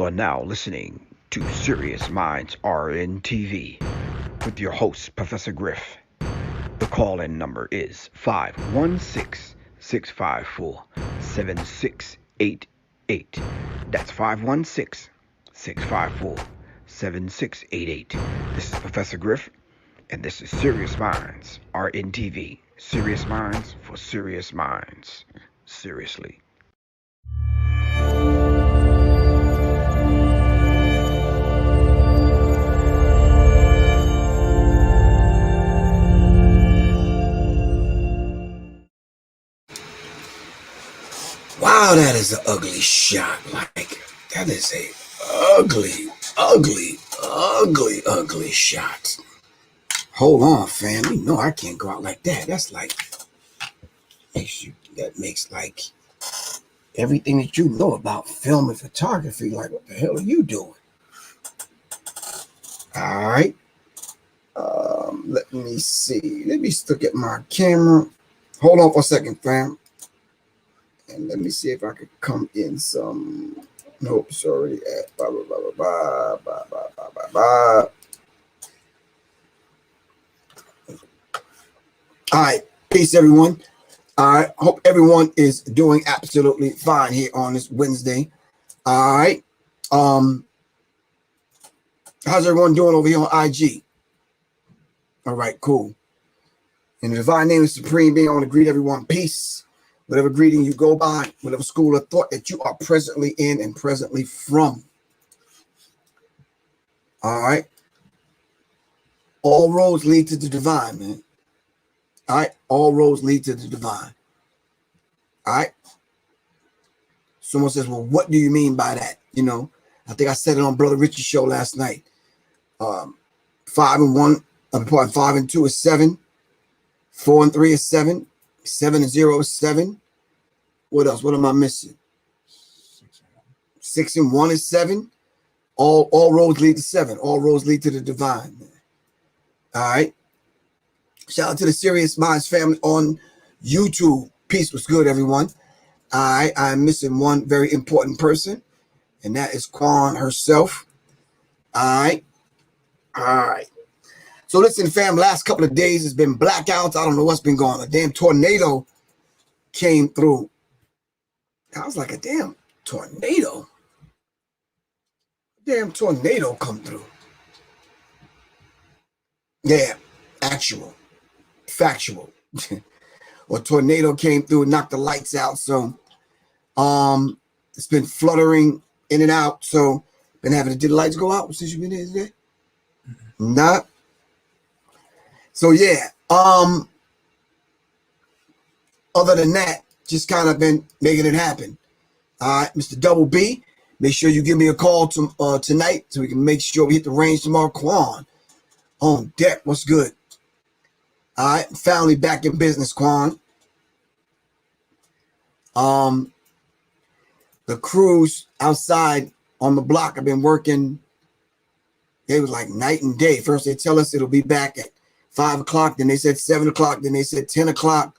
are now listening to Serious Minds RNTV with your host, Professor Griff. The call-in number is 516-654-7688. That's 516-654-7688. This is Professor Griff, and this is Serious Minds RNTV. Serious Minds for Serious Minds. Seriously. Wow, that is an ugly shot. Like, that is a ugly shot. Hold on, fam. You know I can't go out like that. That's like, that makes like everything that you know about film and photography. Like, what the hell are you doing? All right. Let me see. Let me look at my camera. Hold on for a second, fam. And let me see if I could come in some. Nope, it's already at blah, blah, blah, blah, blah, blah, blah, blah, blah. All right, peace, everyone. All right, hope everyone is doing absolutely fine here on this Wednesday. All right. How's everyone doing over here on IG? All right, cool. In the divine name of Supreme Being, I want to greet everyone. Peace. Whatever greeting you go by, whatever school of thought that you are presently in and presently from. All right. All roads lead to the divine, man. All right. All roads lead to the divine. All right. Someone says, well, what do you mean by that? You know, I think I said it on Brother Richie's show last night. 5 and 1, 5 and 2 is 7. 4 and 3 is 7. 7 and 0 is 7. What else? What am I missing? 6 and 1 is 7. All roads lead to 7. All roads lead to the divine. All right. Shout out to the Serious Minds family on YouTube. Peace was good, everyone. All right. I'm missing one very important person, and that is Quan herself. All right. All right. So listen, fam, last couple of days has been blackouts. I don't know what's been going on. A damn tornado came through. I was like, a damn tornado? Damn tornado come through. Yeah, actual, factual. Or tornado came through and knocked the lights out. So it's been fluttering in and out. So been having to, did the lights go out since you've been here today? Mm-hmm. Nah. So yeah, other than that, just kind of been making it happen. All right, Mr. Double B, make sure you give me a call tonight so we can make sure we hit the range tomorrow. Quan on deck, what's good? All right, family back in business, Quan. The crews outside on the block have been working. They was like night and day. First they tell us it'll be back at 5 o'clock, then they said 7 o'clock, then they said 10 o'clock.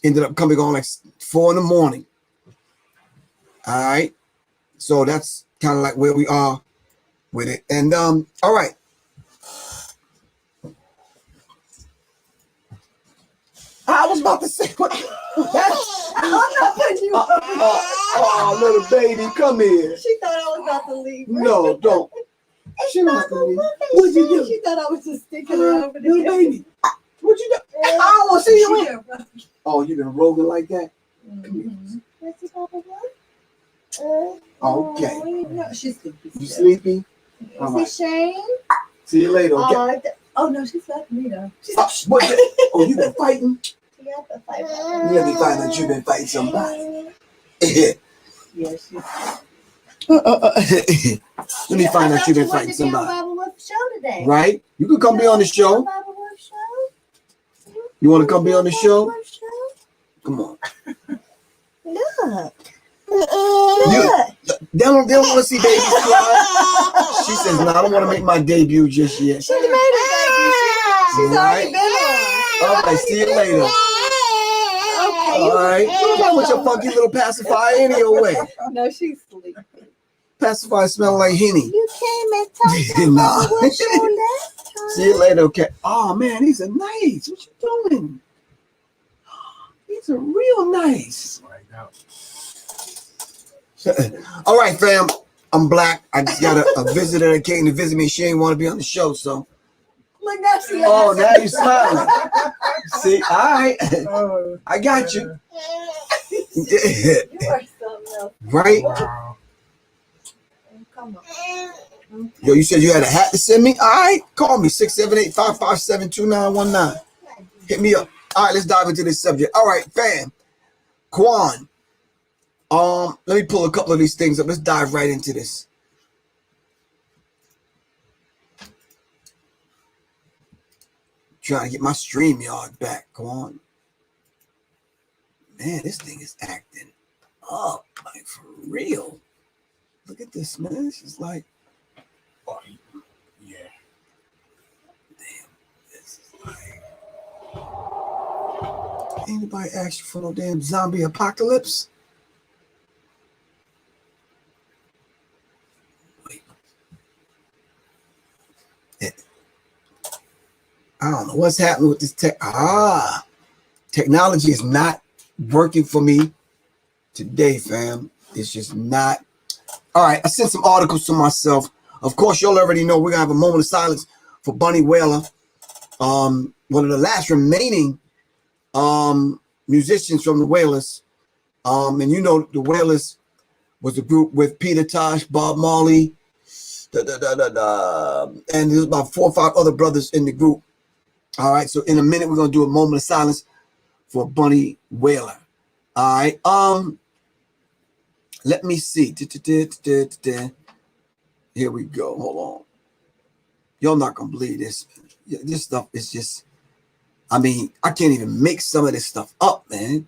Ended up coming on like 4 in the morning. All right. So that's kind of like where we are with it. And all right. I was about to say what I'm not putting you oh, little baby, come here. She thought I was about to leave. No, don't. She not gonna leave. What'd you do? She thought I was just sticking her over the little baby. What'd you do? I want to see you in. Oh, you been rolling like that? Mm-hmm. Okay. No, she's sleepy. You sleepy? Is it Shane? See you later. Okay. Oh no, she's left me though. Oh, you been fighting? She got the fight. You let me find out you been fighting somebody. Yes. Let me find out you've been fighting somebody. Show today. Right? You could come be on the show. You want to come be on the show? Come on. Look. They don't want to see babies cry. She says, no, I don't want to make my debut just yet. She made her debut. She's already been on. All right, see you later. Okay. All right. You with your funky little pacifier any your way. No, she's sleeping. Pacifier smell like Henny. You came and talked Nah. about what you left time. See you later, okay? Oh man, these are nice. What you doing? These are real nice. Right now. All right, fam. I'm black. I just got a visitor that came to visit me. She ain't want to be on the show, so. Look, now she Oh, laughing. now you smiling. See, all right. I got you. You are something else. Right? Wow. Come on. Yo, you said you had a hat to send me? All right. Call me, 678-557-2919. Hit me up. All right, let's dive into this subject. All right, fam. Quan. Let me pull a couple of these things up. Let's dive right into this. Trying to get my StreamYard back. Come on. Man, this thing is acting up. Like, for real. Look at this, man. This is like, Oh, yeah. damn. This is like, anybody ask you for no damn zombie apocalypse? Wait. I don't know what's happening with this tech. Technology is not working for me today, fam. It's just not. All right, I sent some articles to myself. Of course, y'all already know we're gonna have a moment of silence for Bunny Wailer, one of the last remaining musicians from the Wailers. And you know the Wailers was a group with Peter Tosh, Bob Marley, and there's about 4 or 5 other brothers in the group. All right, so in a minute we're gonna do a moment of silence for Bunny Wailer. All right, let me see. Here we go. Hold on. Y'all not gonna believe this. This stuff is just, I mean, I can't even make some of this stuff up, man.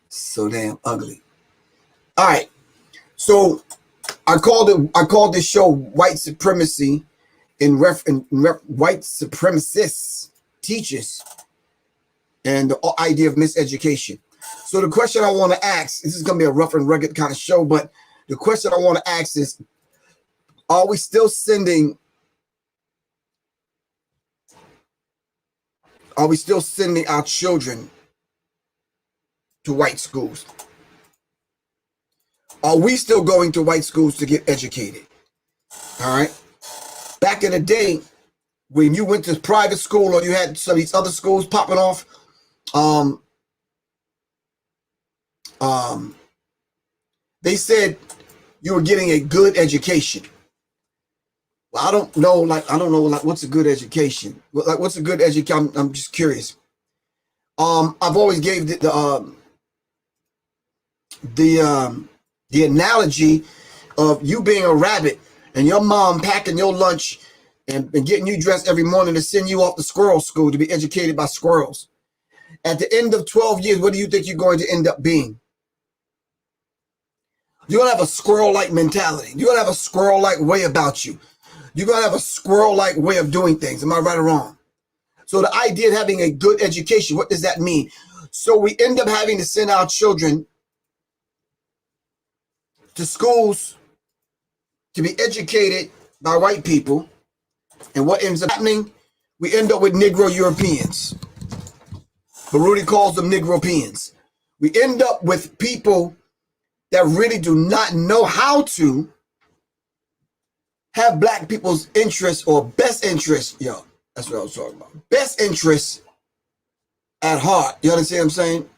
So damn ugly. All right. So I called this show White Supremacy in white supremacists teachers and the idea of miseducation. So the question I want to ask, this is going to be a rough and rugged kind of show, but the question I want to ask is, are we still sending our children to white schools? Are we still going to white schools to get educated? All right. Back in the day, when you went to private school or you had some of these other schools popping off, they said you were getting a good education. Well, I don't know, what's a good education? Like, what's a good education? I'm just curious. I've always gave the analogy of you being a rabbit and your mom packing your lunch and getting you dressed every morning to send you off to squirrel school to be educated by squirrels. At the end of 12 years, what do you think you're going to end up being? You're going to have a squirrel-like mentality. You're going to have a squirrel-like way about you. You're going to have a squirrel-like way of doing things. Am I right or wrong? So the idea of having a good education, what does that mean? So we end up having to send our children to schools to be educated by white people. And what ends up happening? We end up with Negro Europeans. Baruti calls them Negropeans. We end up with people that really do not know how to have black people's interests or best interests. Yo, that's what I was talking about. Best interests at heart. You understand what I'm saying?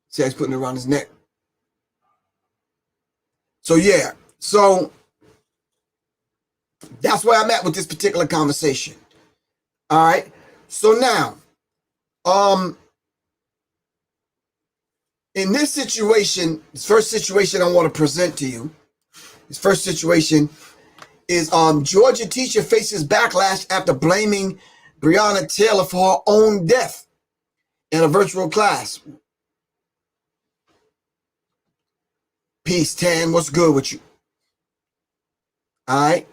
See how he's putting it around his neck. So yeah, so that's where I'm at with this particular conversation. All right. So now, in this situation, this first situation I want to present to you, this first situation is Georgia teacher faces backlash after blaming Breonna Taylor for her own death in a virtual class. Peace, Tan. What's good with you? All right.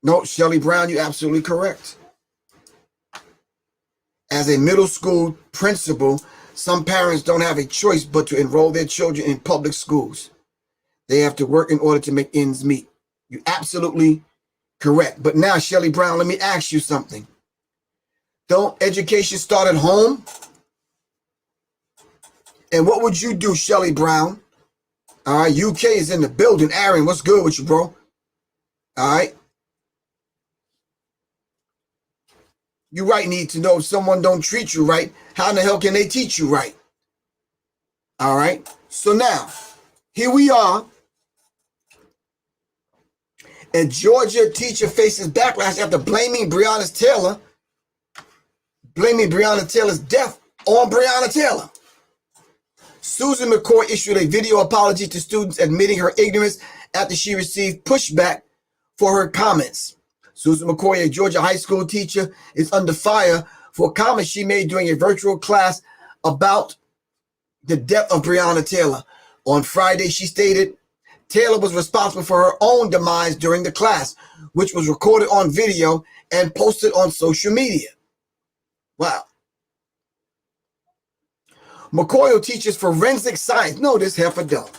No, Shelly Brown, you're absolutely correct. As a middle school principal, Some parents don't have a choice but to enroll their children in public schools. They have to work in order to make ends meet. You're absolutely correct. But now, Shelly Brown, let me ask you something. Don't education start at home? And what would you do, Shelly Brown? All right, UK is in the building. Aaron, what's good with you, bro? All right. You right need to know if someone don't treat you right, how in the hell can they teach you right? All right. So now, here we are. A Georgia teacher faces backlash after blaming Breonna Taylor's death on Breonna Taylor. Susan McCoy issued a video apology to students admitting her ignorance after she received pushback for her comments. Susan McCoy, a Georgia high school teacher, is under fire for comments she made during a virtual class about the death of Breonna Taylor. On Friday, she stated Taylor was responsible for her own demise during the class, which was recorded on video and posted on social media. Wow. McCoy, who teaches forensic science. No, this heifer don't.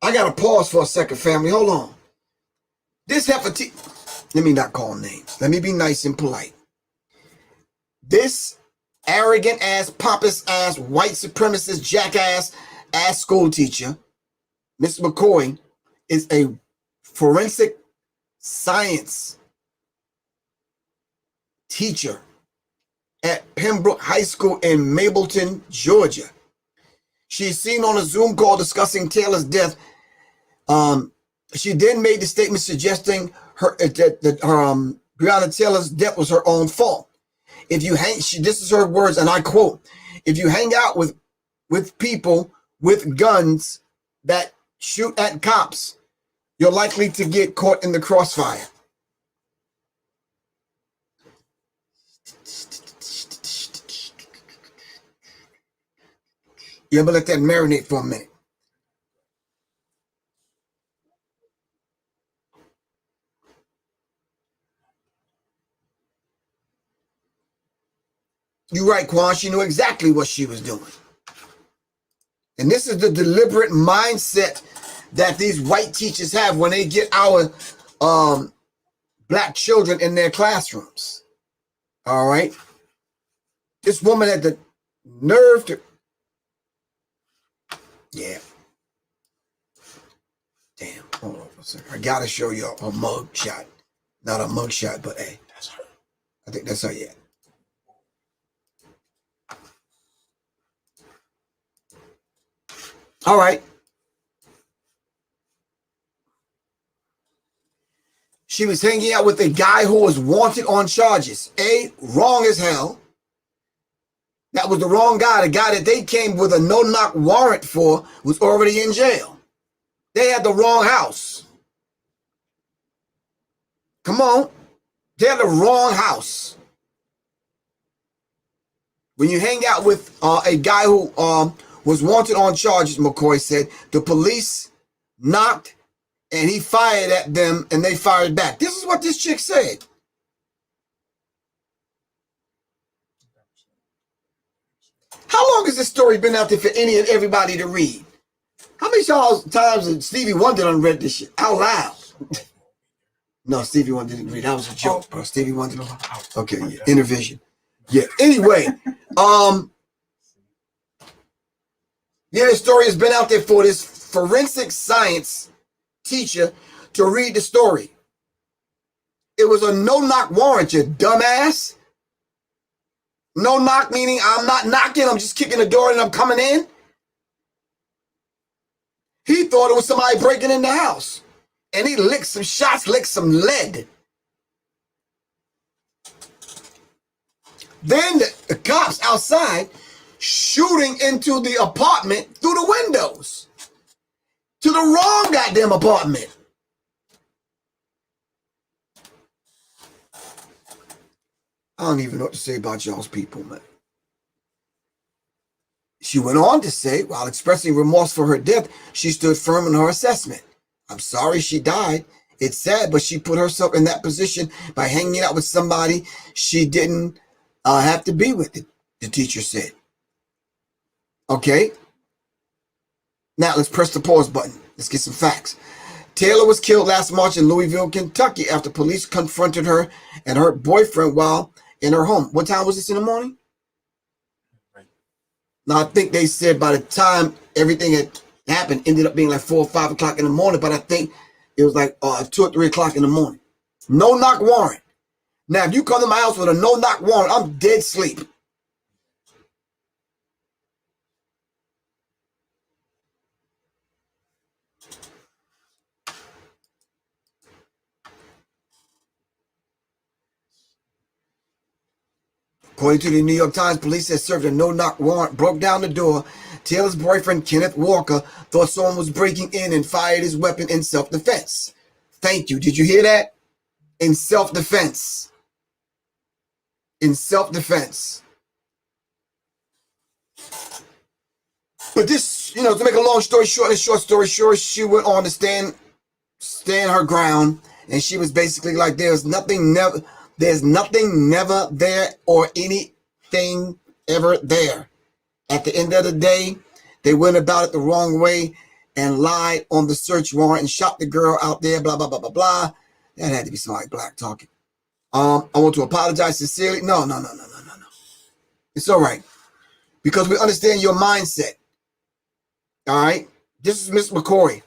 I got to pause for a second, family. Hold on. This heifer let me not call names. Let me be nice and polite. This arrogant ass, pompous ass, white supremacist, jackass ass school teacher, Miss McCoy, is a forensic science teacher at Pembroke High School in Mableton, Georgia. She is seen on a Zoom call discussing Taylor's death. She then made the statement suggesting Breonna Taylor's death was her own fault. This is her words, and I quote, "If you hang out with people with guns that shoot at cops, you're likely to get caught in the crossfire." You ever let that marinate for a minute? You're right, Quan. She knew exactly what she was doing. And this is the deliberate mindset that these white teachers have when they get our black children in their classrooms. All right. This woman had the nerve to... Yeah. Damn. Hold on for a second. I got to show you a mug shot. Not a mug shot, but hey, that's her. I think that's her, yeah. All right. She was hanging out with a guy who was wanted on charges. Wrong as hell. That was the wrong guy. The guy that they came with a no-knock warrant for was already in jail. They had the wrong house. Come on. They had the wrong house. When you hang out with a guy who was wanted on charges, McCoy said, the police knocked and he fired at them and they fired back. This is what this chick said. How long has this story been out there for any and everybody to read? How many times has Stevie Wonder done read this shit out loud? No, Stevie Wonder didn't read. That was a joke, bro. Stevie Wonder. Okay, yeah. Intervision. Yeah. Anyway, yeah, the story has been out there for this forensic science teacher to read the story. It was a no-knock warrant, you dumbass. No knock meaning I'm not knocking, I'm just kicking the door and I'm coming in. He thought it was somebody breaking in the house. And he licked some shots, licked some lead. Then the cops outside shooting into the apartment through the windows. To the wrong goddamn apartment. I don't even know what to say about y'all's people, man. She went on to say, while expressing remorse for her death, she stood firm in her assessment. I'm sorry she died. It's sad, but she put herself in that position by hanging out with somebody she didn't I'll have to be with it, the teacher said. Okay. Now let's press the pause button. Let's get some facts. Taylor was killed last March in Louisville, Kentucky after police confronted her and her boyfriend while in her home. What time was this in the morning? Right. Now, I think they said by the time everything had happened, ended up being like 4 or 5 o'clock in the morning, but I think it was like 2 or 3 o'clock in the morning. No knock warrant. Now, if you come to my house with a no knock warrant, I'm dead sleep. According to the New York Times, police had served a no-knock warrant, broke down the door. Taylor's boyfriend, Kenneth Walker, thought someone was breaking in and fired his weapon in self-defense. Thank you. Did you hear that? In self-defense. In self-defense. But this, to make a long story short and a short story short, she went on to stand her ground, and she was basically like, there's nothing never there or anything ever there. At the end of the day, they went about it the wrong way and lied on the search warrant and shot the girl out there, blah, blah, blah, blah, blah. That had to be somebody black talking. I want to apologize sincerely. No. It's all right. Because we understand your mindset. All right? This is Miss McCoy.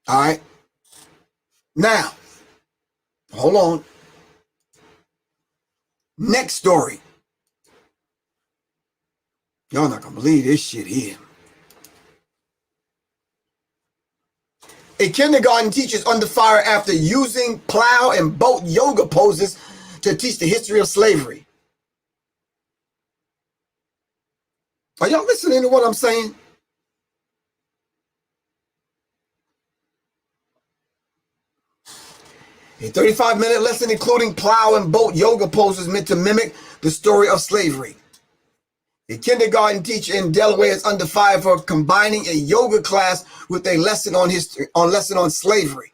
All right. Now, hold on. Next story. Y'all not gonna believe this shit here. A kindergarten teacher is under fire after using plow and boat yoga poses to teach the history of slavery. Are y'all listening to what I'm saying? A 35-minute lesson including plow and boat yoga poses meant to mimic the story of slavery. A kindergarten teacher in Delaware is under fire for combining a yoga class with a lesson on slavery.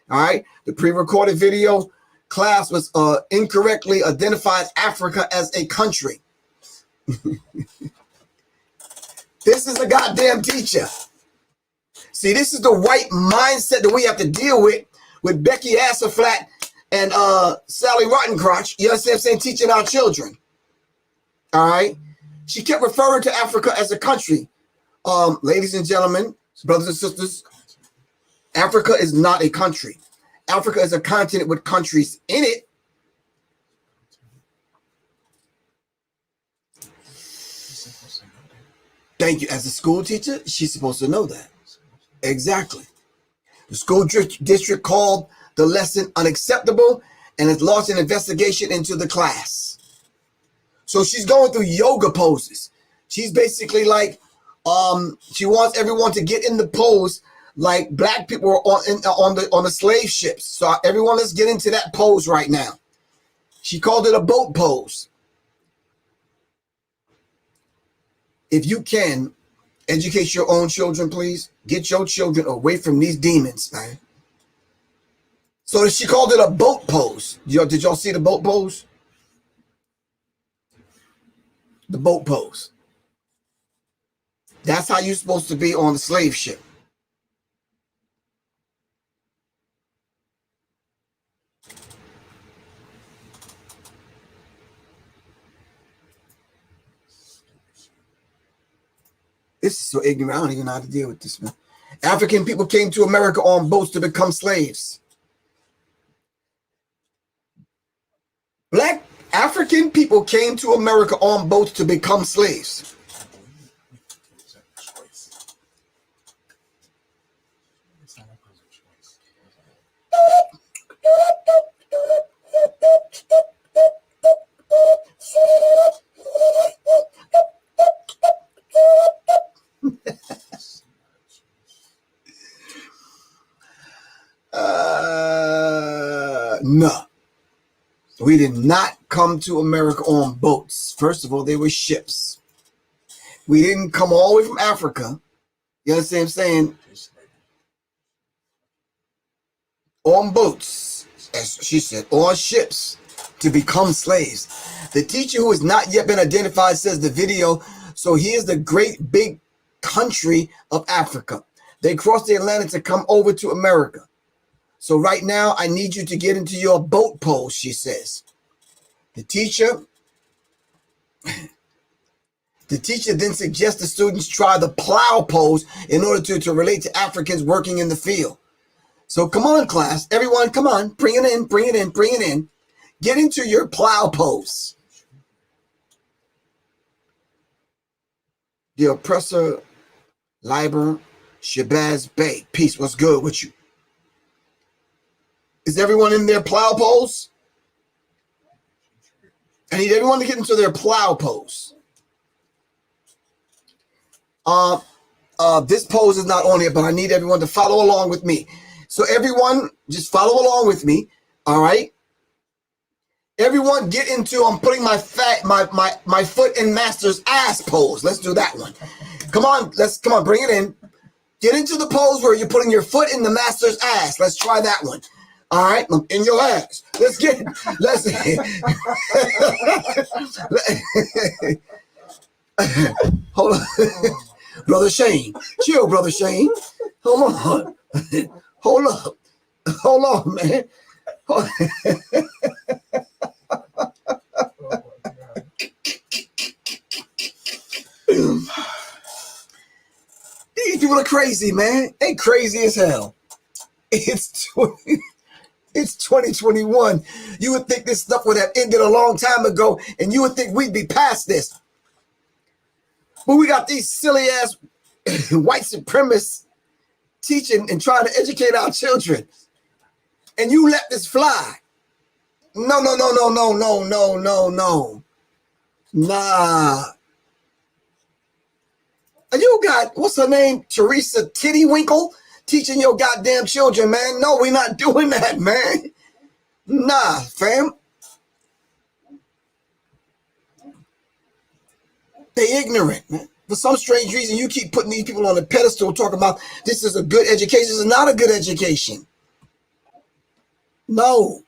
All right. The pre-recorded video class was incorrectly identified Africa as a country. This is a goddamn teacher. See, this is the white mindset that we have to deal with Becky Hasselflat and Sally Rottencrotch, you understand what I'm saying, teaching our children. All right. She kept referring to Africa as a country. Ladies and gentlemen, brothers and sisters, Africa is not a country. Africa is a continent with countries in it. Thank you. As a school teacher, she's supposed to know that. Exactly. The school district called the lesson unacceptable and has launched an investigation into the class. So she's going through yoga poses. She's basically like, she wants everyone to get in the pose like black people were on the slave ships. So everyone, let's get into that pose right now. She called it a boat pose. If you can, educate your own children, please. Get your children away from these demons, man. So she called it a boat pose. Did y'all see the boat pose? The boat pose. That's how you're supposed to be on the slave ship. This is so ignorant. I don't even know how to deal with this, man. African people came to America on boats to become slaves. Black African people came to America on boats to become slaves. No. We did not come to America on boats. First of all, they were ships. We didn't come all the way from Africa You understand what I'm saying? On boats, as she said, on ships to become slaves. The teacher who has not yet been identified says the video, so here's the great big country of Africa. They crossed the Atlantic to come over to America. So right now, I need you to get into your boat pose, she says. The teacher then suggests the students try the plow pose in order to relate to Africans working in the field. So come on, class. Everyone, come on. Bring it in, bring it in, bring it in. Get into your plow pose. The oppressor, Liber, Shabazz Bey. Peace, what's good with you? Is everyone in their plow pose? I need everyone to get into their plow pose. This pose is not on it, but I need everyone to follow along with me. So everyone, just follow along with me. All right. Everyone get into, I'm putting my foot in master's ass pose. Let's do that one. Come on, bring it in. Get into the pose where you're putting your foot in the master's ass. Let's try that one. All right, I'm in your ass. Let's hold on. Brother Shane. Chill, Brother Shane. Hold on. Hold up. Hold on, man. These people are crazy, man. They crazy as hell. It's 2021. You would think this stuff would have ended a long time ago, and you would think we'd be past this. But we got these silly ass white supremacists teaching and trying to educate our children. And you let this fly. No. Nah. And you got, what's her name? Teresa Tittywinkle teaching your goddamn children, man. No, we're not doing that, man. Nah, fam. They ignorant, man. For some strange reason, you keep putting these people on a pedestal talking about this is a good education. This is not a good education. No.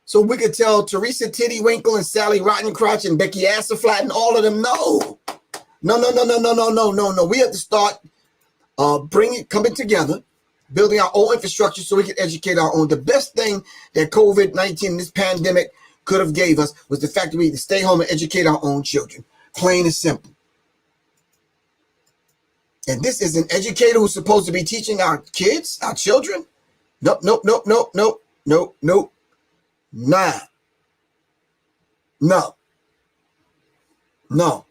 So we could tell Teresa Tittywinkle and Sally Rottencrotch and Becky Assaflat and all of them, no. No. We have to start coming together, building our own infrastructure so we can educate our own. The best thing that COVID-19, this pandemic, could have gave us was the fact that we need to stay home and educate our own children. Plain and simple. And this is an educator who's supposed to be teaching our kids, our children? Nope. Nah. No.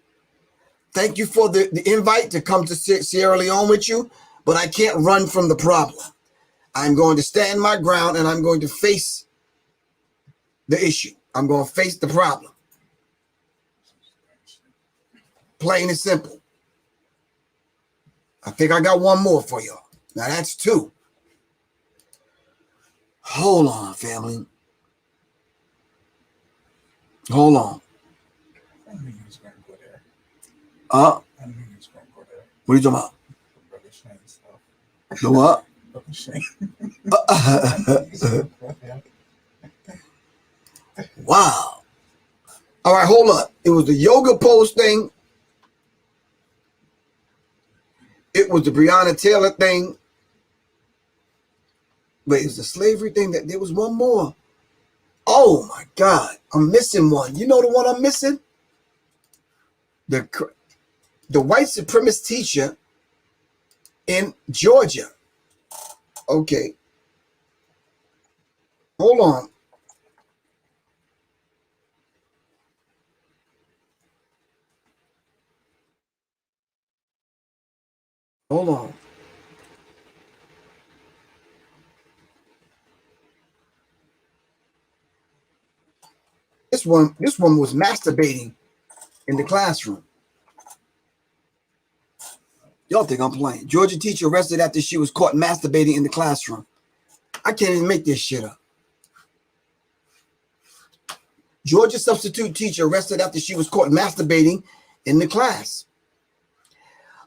Thank you for the invite to come to Sierra Leone with you, but I can't run from the problem. I'm going to stand my ground and I'm going to face the issue. I'm going to face the problem. Plain and simple. I think I got one more for y'all. Now that's two. Hold on, family. Hold on. I knew you was going to go there. I knew you was going to go there. What are you talking about? Brother Shane stuff. The what? Brother Shane. Wow. All right, hold up. It was the yoga pose thing. It was the Breonna Taylor thing. But it was the slavery thing. That there was one more. Oh my God, I'm missing one. You know the one I'm missing? The white supremacist teacher in Georgia. Okay. Hold on. Hold on. This one was masturbating in the classroom. Y'all think I'm playing. Georgia teacher arrested after she was caught masturbating in the classroom. I can't even make this shit up. Georgia substitute teacher arrested after she was caught masturbating in the class.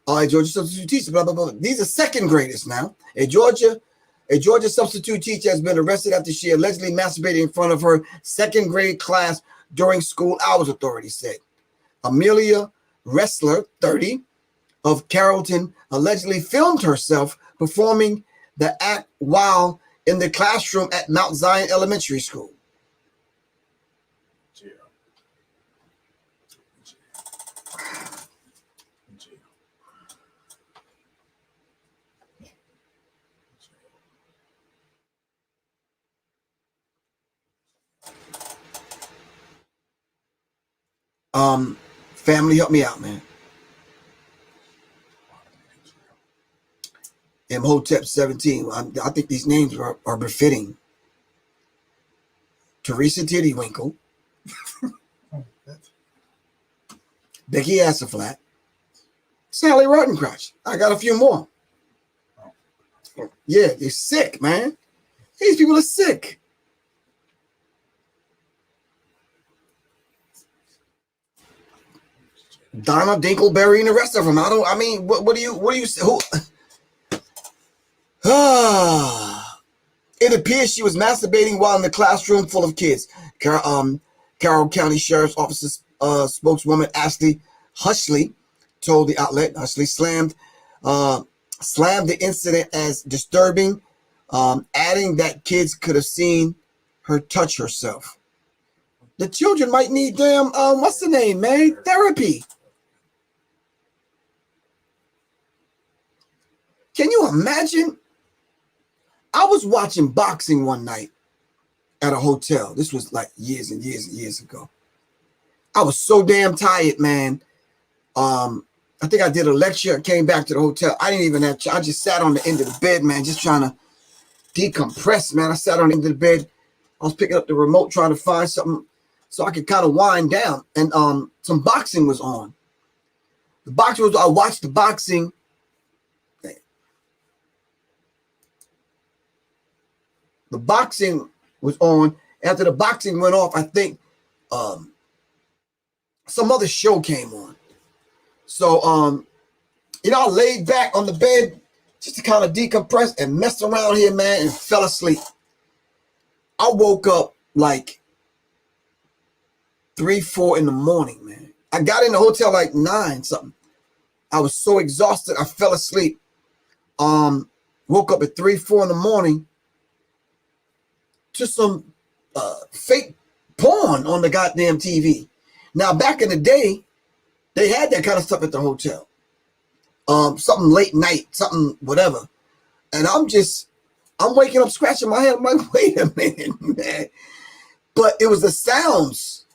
a Georgia substitute teacher, blah, blah, blah. These are second graders now. A Georgia substitute teacher has been arrested after she allegedly masturbated in front of her second grade class during school hours, authorities said. Amelia Ressler, 30, of Carrollton, allegedly filmed herself performing the act while in the classroom at Mount Zion Elementary School. Jail. Jail. Family, help me out, man. Imhotep 17. I think these names are befitting. Teresa Tittywinkle, Oh, that's Becky Assaflat, Sally Rottencrotch. I got a few more. Yeah, they're sick, man. These people are sick. Donna Dinkleberry and the rest of them. What do you say? Who? It appears she was masturbating while in the classroom full of kids. Carroll County Sheriff's Office spokeswoman Ashley Hushley told the outlet. Hushley slammed the incident as disturbing, adding that kids could have seen her touch herself. The children might need damn what's the name, man? Therapy. Can you imagine? I was watching boxing one night at a hotel. This was like years and years and years ago. I was so damn tired, man. I think I did a lecture and came back to the hotel. I didn't even have I just sat on the end of the bed, man, just trying to decompress, man. I sat on the end of the bed. I was picking up the remote trying to find something so I could kind of wind down. And some boxing was on. I watched the boxing. The boxing was on. After the boxing went off, I think some other show came on. So, I laid back on the bed just to kind of decompress and messed around here, man, and fell asleep. I woke up like 3, 4 in the morning, man. I got in the hotel like 9 something. I was so exhausted, I fell asleep. Woke up at 3, 4 in the morning to some fake porn on the goddamn TV. Now, back in the day, they had that kind of stuff at the hotel. Something late night, something whatever. And I'm waking up scratching my head. I'm like, wait a minute, man. But it was the sounds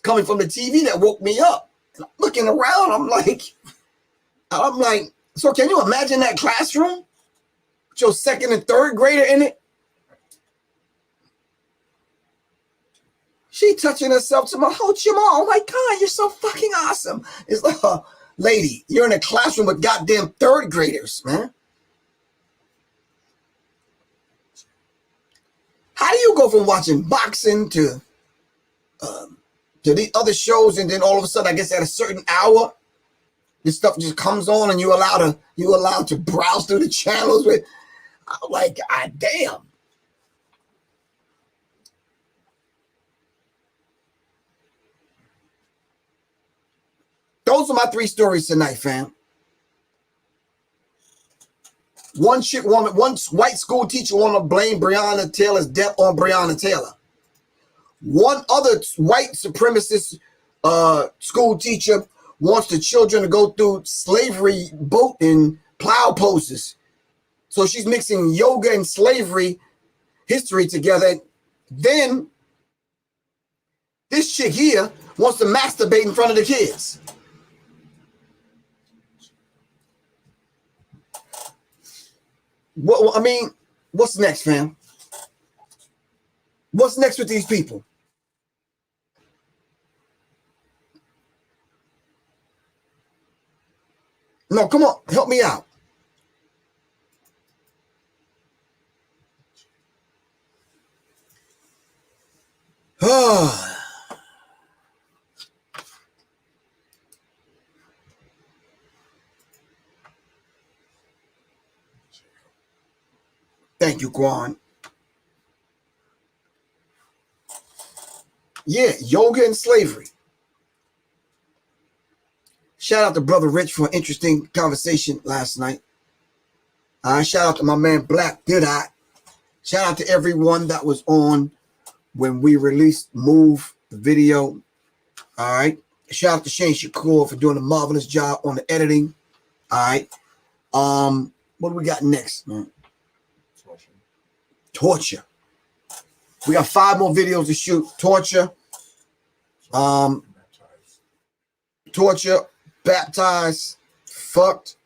coming from the TV that woke me up. And I'm looking around, I'm like, so can you imagine that classroom with your second and third grader in it? She touching herself to my whole Jamal. Oh my God, you're so fucking awesome. It's like, lady, you're in a classroom with goddamn third graders, man. How do you go from watching boxing to these other shows, and then all of a sudden, I guess at a certain hour, this stuff just comes on, and you allowed to browse through the channels with, I'm like, God damn. Those are my 3 stories tonight, fam. One white school teacher want to blame Breonna Taylor's death on Breonna Taylor. One other white supremacist school teacher wants the children to go through slavery boat and plow poses. So she's mixing yoga and slavery history together. Then this chick here wants to masturbate in front of the kids. What's next, fam? What's next with these people? No, come on, help me out. you, Quan. Yeah, yoga and slavery. Shout out to Brother Rich for an interesting conversation last night. Shout out to my man Black Good Eye. Shout out to everyone that was on when we released Move, the video. All right. Shout out to Shane Shakur for doing a marvelous job on the editing. All right. What do we got next, man? Torture. We got 5 more videos to shoot. Torture. Torture. Baptized. Fucked.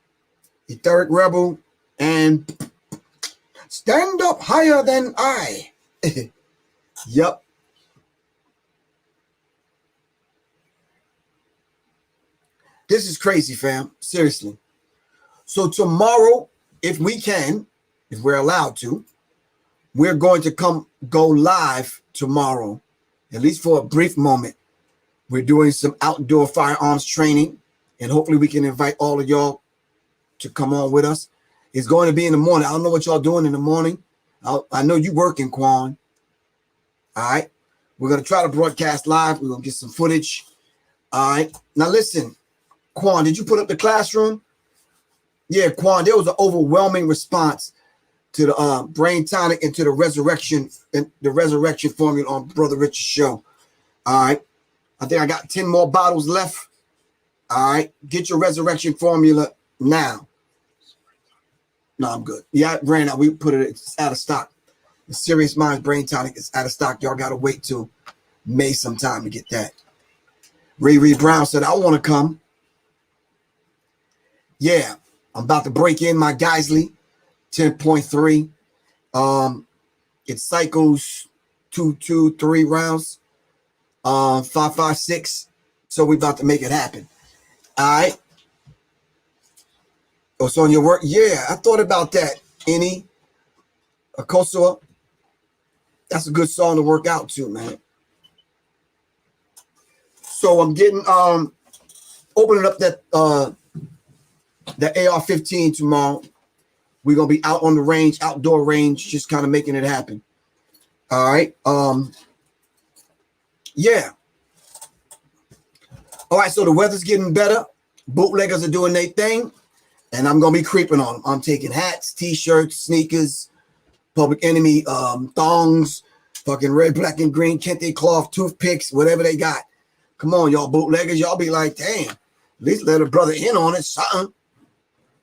Etheric Rebel. And Stand Up Higher Than I. Yep. This is crazy, fam. Seriously. So tomorrow, if we can, if we're allowed to, we're going to go live tomorrow, at least for a brief moment. We're doing some outdoor firearms training, and hopefully we can invite all of y'all to come on with us. It's going to be in the morning. I don't know what y'all doing in the morning. I know you working, Quan. All right. We're going to try to broadcast live. We're going to get some footage. All right. Now listen, Quan, did you put up the classroom? Yeah, Quan, there was an overwhelming response to the brain tonic and to the resurrection formula on Brother Rich's show. All right. I think I got 10 more bottles left. All right. Get your resurrection formula now. No, I'm good. Yeah, it ran out. We put it, it's out of stock. The Serious Minds Brain Tonic is out of stock. Y'all got to wait till May sometime to get that. Ray Brown said, I want to come. Yeah, I'm about to break in my Geisley 10.3. It cycles 2, 3 rounds. 5, 5, 6. So we're about to make it happen. All right. Oh, it's on your work? Yeah, I thought about that. Any Akosua. That's a good song to work out to, man. So I'm getting opening up that the AR-15 tomorrow. We're gonna be out on the range, outdoor range, just kind of making it happen. All right. Yeah. All right, so the weather's getting better. Bootleggers are doing their thing. And I'm going to be creeping on them. I'm taking hats, t-shirts, sneakers, Public Enemy, thongs, fucking red, black, and green, kente cloth, toothpicks, whatever they got. Come on, y'all bootleggers. Y'all be like, damn, at least let a brother in on it, something.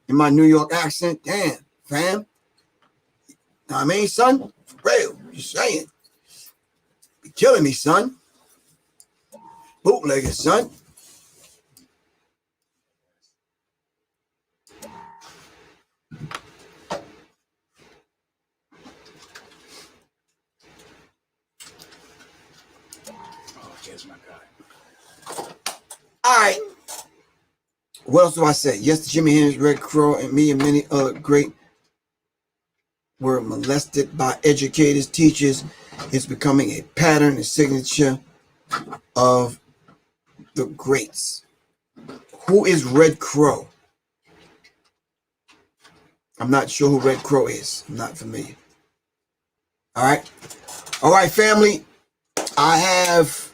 In my New York accent, damn, fam. Know what I mean, son? For real, just saying. Be killing me, son. Bootleggers, son. All right. What else do I say? Yes, Jimmy Henry, Red Crow, and me and many other great were molested by educators, teachers. It's becoming a pattern, a signature of the greats. Who is Red Crow? I'm not sure who Red Crow is. I'm not familiar. All right. All right, family. I have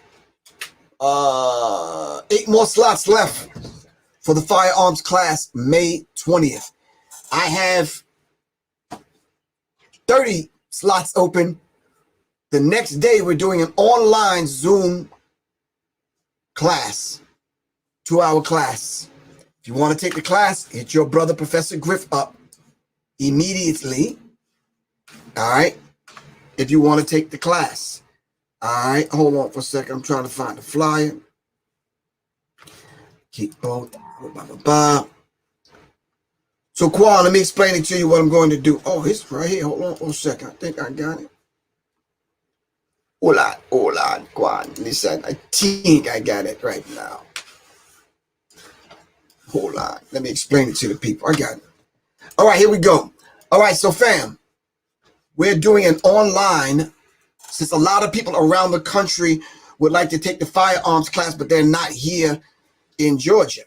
8 more slots left for the firearms class, May 20th. I have 30 slots open. The next day, we're doing an online Zoom class, 2-hour class. If you want to take the class, hit your brother, Professor Griff, up immediately. All right. If you want to take the class. All right. Hold on for a second. I'm trying to find the flyer. Keep both. So, Quan, let me explain it to you what I'm going to do. Oh, it's right here. Hold on for a second. I think I got it. Hold on, Quan. Listen, I think I got it right now. Hold on. Let me explain it to the people. I got it. All right, here we go. All right, so fam, we're doing an online, since a lot of people around the country would like to take the firearms class, but they're not here in Georgia.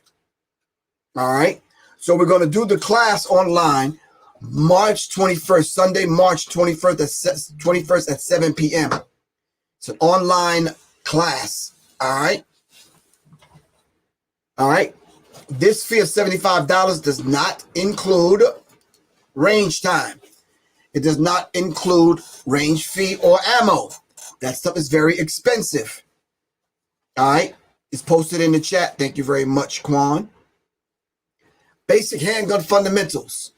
All right, so we're going to do the class online March 21st, Sunday, March 21st at 7 p.m. It's an online class. All right. All right. This fee of $75 does not include range time. It does not include range fee or ammo. That stuff is very expensive. All right. It's posted in the chat. Thank you very much, Quan. Basic handgun fundamentals.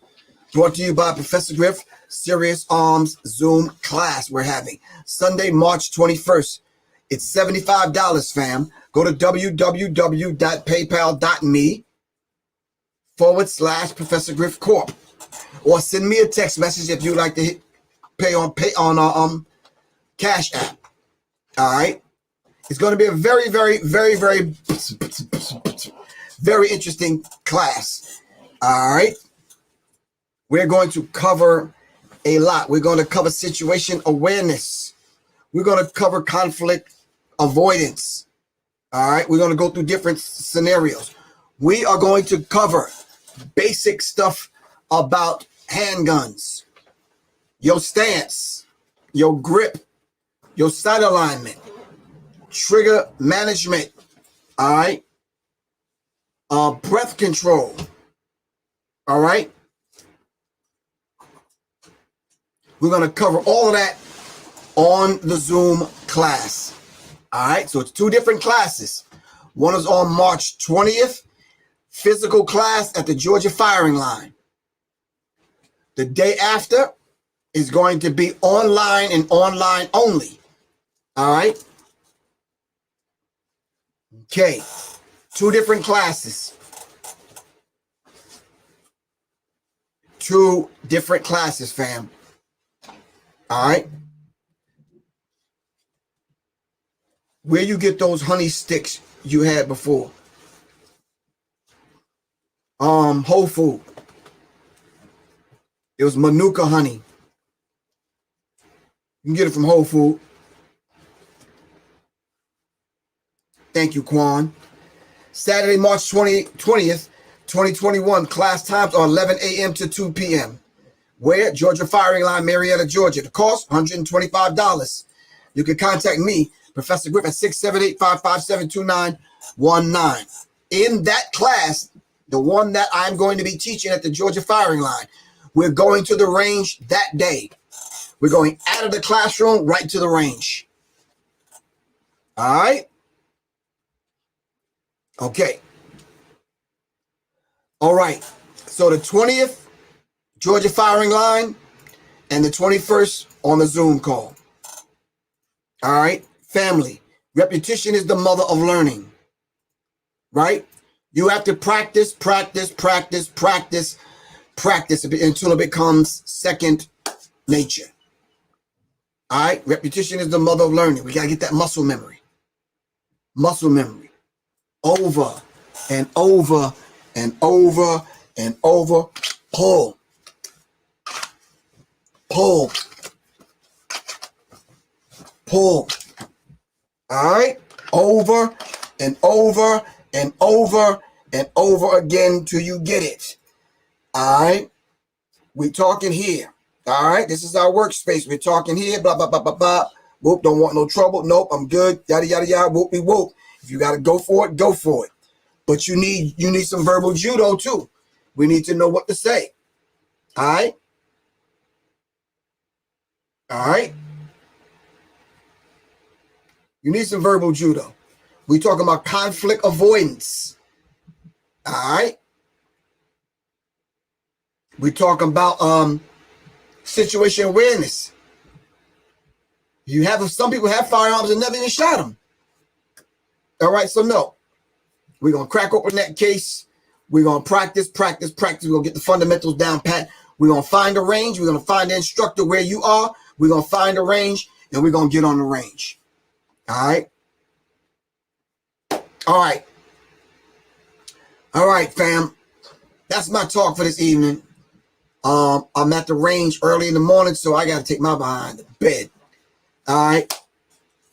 Brought to you by Professor Griff. Serious Arms Zoom class we're having. Sunday, March 21st. It's $75, fam. Go to www.paypal.me/Professor Griff Corp. Or send me a text message if you'd like to pay on Cash App. All right. It's going to be a very, very, very, very, very interesting class. All right. We're going to cover a lot. We're going to cover situation awareness. We're going to cover conflict avoidance. All right. We're going to go through different scenarios. We are going to cover basic stuff about handguns, your stance, your grip, your sight alignment, trigger management. All right. Breath control. All right. We're going to cover all of that on the Zoom class. All right. So it's two different classes. One is on March 20th, physical class at the Georgia firing line. The day after is going to be online and online only. All right. Okay. Two different classes. Two different classes, fam. All right. Where you get those honey sticks you had before? Whole Food. It was Manuka honey. You can get it from Whole Food. Thank you, Quan. Saturday, March 20th, 2021. Class times are 11 a.m. to 2 p.m. Where? Georgia Firing Line, Marietta, Georgia. The cost, $125. You can contact me, Professor Griff, at 678-557-2919. In that class, the one that I'm going to be teaching at the Georgia Firing Line, we're going to the range that day. We're going out of the classroom right to the range. All right? Okay. All right. So the 20th, Georgia Firing Line, and the 21st on the Zoom call. All right? Family. Repetition is the mother of learning. Right? You have to practice until it becomes second nature. All right? Repetition is the mother of learning. We got to get that muscle memory. Muscle memory. Over and over and over and over. Pull. Pull. Pull. All right? Over and over and over and over again till you get it. All right? We're talking here. All right? This is our workspace. We're talking here. Blah, blah, blah, blah, blah. Whoop, don't want no trouble. Nope, I'm good. Yada, yada, yada. Whoopie, whoop. If you got to go for it, go for it. But you need some verbal judo too. We need to know what to say. All right? All right? You need some verbal judo. We're talking about conflict avoidance. All right? We're talking about situation awareness. Some people have firearms and never even shot them. All right, so no. We're going to crack open that case. We're going to practice. We're going to get the fundamentals down pat. We're going to find a range. We're going to find the instructor where you are. We're going to find a range, and we're going to get on the range. All right? All right. All right, fam. That's my talk for this evening. I'm at the range early in the morning, so I got to take my behind to bed. All right?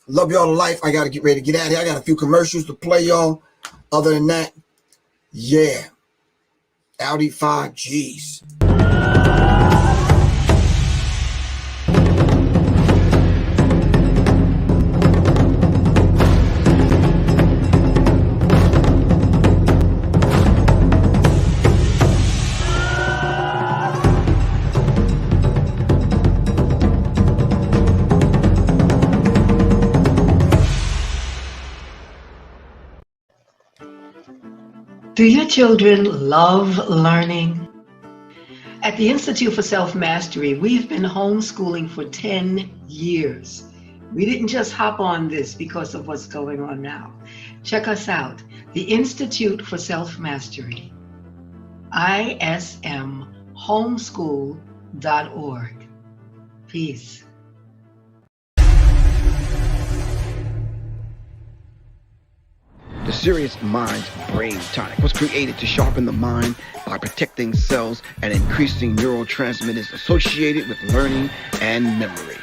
Love y'all to life. I got to get ready to get out of here. I got a few commercials to play, y'all. Other than that, yeah. Audi 5Gs. Do your children love learning? At the Institute for Self-Mastery, we've been homeschooling for 10 years. We didn't just hop on this because of what's going on now. Check us out, the Institute for Self-Mastery, ismhomeschool.org. Peace. The Serious Minds Brain Tonic was created to sharpen the mind by protecting cells and increasing neurotransmitters associated with learning and memory.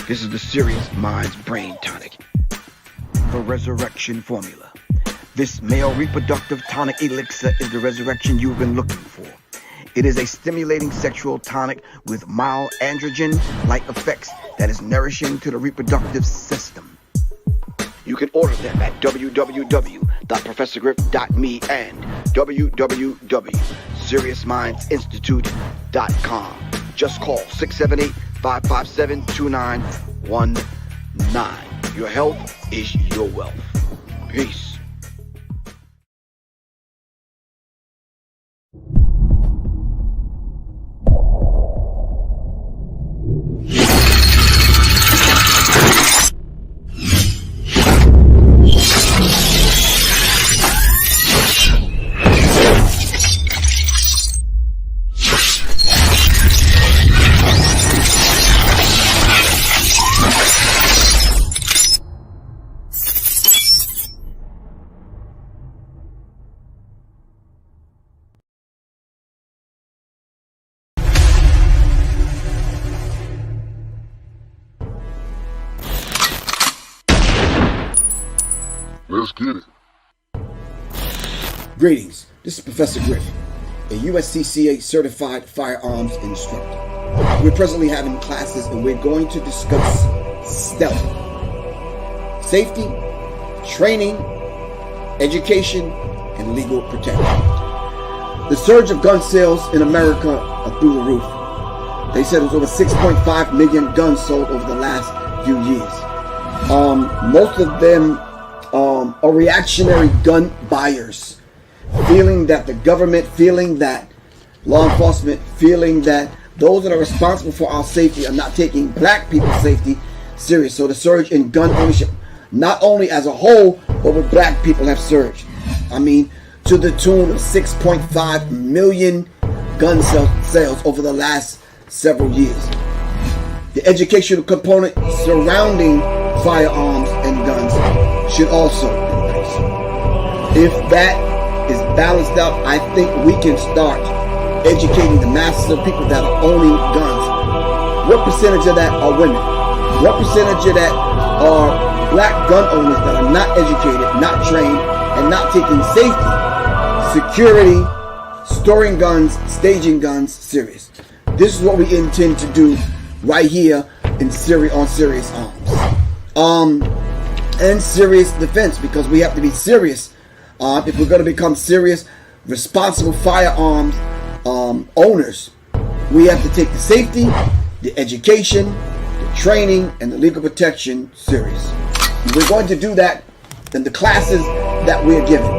This is the Serious Minds Brain Tonic. The Resurrection Formula. This male reproductive tonic elixir is the resurrection you've been looking for. It is a stimulating sexual tonic with mild androgen-like effects that is nourishing to the reproductive system. You can order them at www.professorgriff.me and www.seriousmindsinstitute.com. Just call 678-557-2919. Your health is your wealth. Peace. Let's get it. Greetings, this is Professor Griff, a USCCA certified firearms instructor. We're presently having classes and we're going to discuss stealth, safety, training, education, and legal protection. The surge of gun sales in America are through the roof. They said it was over 6.5 million guns sold over the last few years. Most of them are reactionary gun buyers, feeling that the government, feeling that law enforcement, feeling that those that are responsible for our safety are not taking black people's safety serious. So the surge in gun ownership, not only as a whole, but with black people have surged. I mean, to the tune of 6.5 million gun sales over the last several years. The educational component surrounding firearms and guns should also increase. If that is balanced out, I think we can start educating the masses of people that are owning guns. What percentage of that are women? What percentage of that are black gun owners that are not educated, not trained, and not taking safety, security, storing guns, staging guns serious? This is what we intend to do right here in on Serious Arms. And serious defense, because we have to be serious if we're going to become serious, responsible firearms owners. We have to take the safety, the education, the training, and the legal protection serious. We're going to do that in the classes that we're given.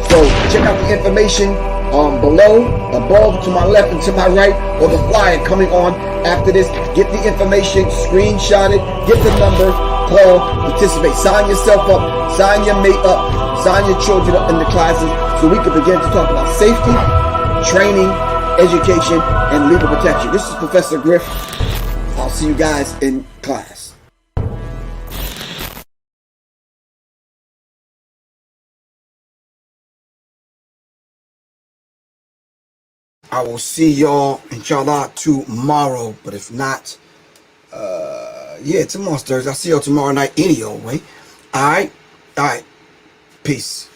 So check out the information below, above, to my left and to my right, or the flyer coming on after this. Get the information, screenshot it, get the number, call, participate, sign yourself up, sign your mate up, sign your children up in the classes so we can begin to talk about safety, training, education, and legal protection. This is Professor Griff. I'll see you guys in class. I will see y'all, inshallah, tomorrow. But if not, yeah, tomorrow's Thursday. I'll see y'all tomorrow night any old way. All right. Peace.